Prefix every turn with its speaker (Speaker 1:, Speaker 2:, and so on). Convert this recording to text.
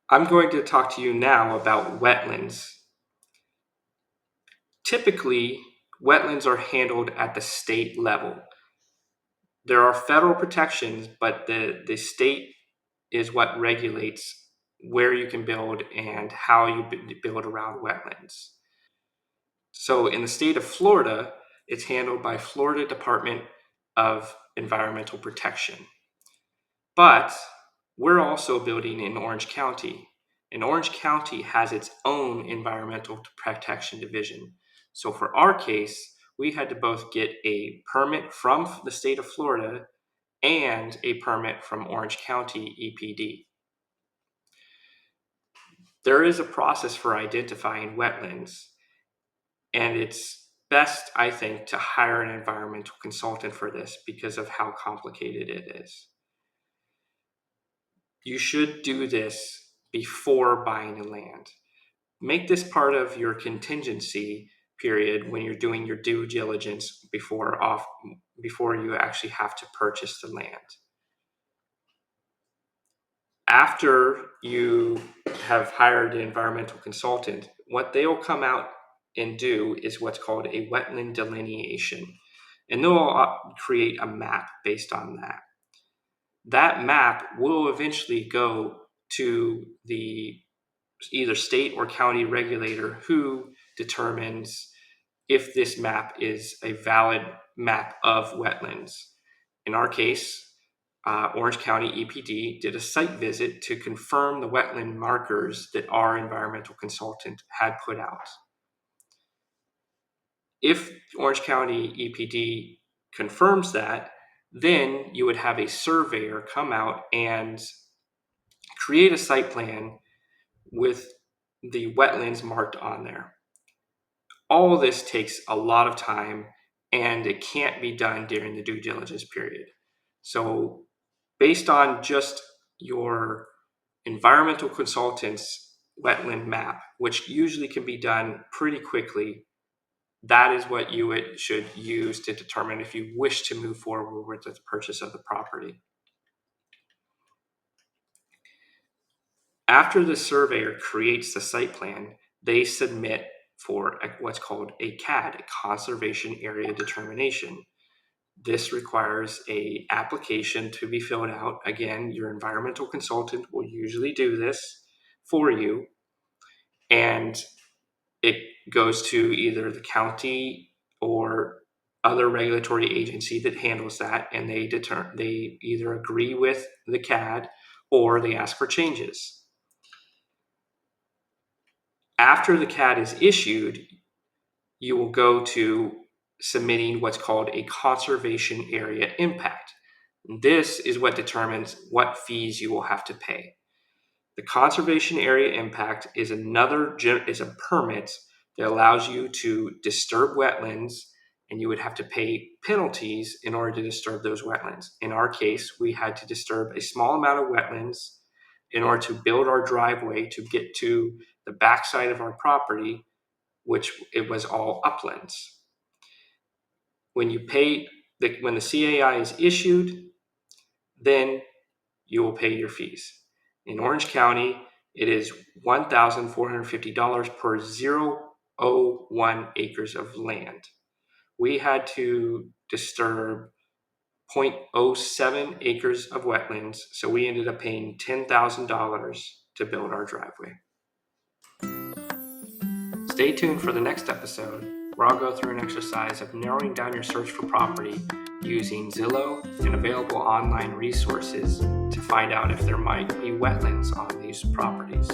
Speaker 1: I'm going to talk to you now about wetlands. Typically, wetlands are handled at the state level. There are federal protections, but the state is what regulates where you can build and how you build around wetlands. So in the state of Florida, it's handled by Florida Department of Environmental Protection. But we're also building in Orange County. And Orange County has its own environmental protection division. So for our case, we had to both get a permit from the state of Florida and a permit from Orange County EPD. There is a process for identifying wetlands, and it's best, I think, to hire an environmental consultant for this because of how complicated it is. You should do this before buying the land. Make this part of your contingency period when you're doing your due diligence before you actually have to purchase the land. After you have hired an environmental consultant, what they'll come out and do is what's called a wetland delineation. And they'll create a map based on that. That map will eventually go to the either state or county regulator who determines if this map is a valid map of wetlands. In our case, Orange County EPD did a site visit to confirm the wetland markers that our environmental consultant had put out. If Orange County EPD confirms that, then you would have a surveyor come out and create a site plan with the wetlands marked on there. All of this takes a lot of time, and it can't be done during the due diligence period. So based on just your environmental consultant's wetland map, which usually can be done pretty quickly, that is what you should use to determine if you wish to move forward with the purchase of the property. After the surveyor creates the site plan, they submit for what's called a CAD, a Conservation Area Determination. This requires an application to be filled out. Again, your environmental consultant will usually do this for you, and it goes to either the county or other regulatory agency that handles that, and they either agree with the CAD or they ask for changes. After the CAD is issued, you will go to submitting what's called a conservation area impact. This is what determines what fees you will have to pay. The conservation area impact is a permit that allows you to disturb wetlands, and you would have to pay penalties in order to disturb those wetlands. In our case, we had to disturb a small amount of wetlands in order to build our driveway to get to the backside of our property, which it was all uplands. When the CAI is issued, then you will pay your fees. In Orange County, it is $1,450 per 0.01 acres of land. We had to disturb 0.07 acres of wetlands, so we ended up paying $10,000 to build our driveway. Stay tuned for the next episode, where I'll go through an exercise of narrowing down your search for property using Zillow and available online resources to find out if there might be wetlands on these properties.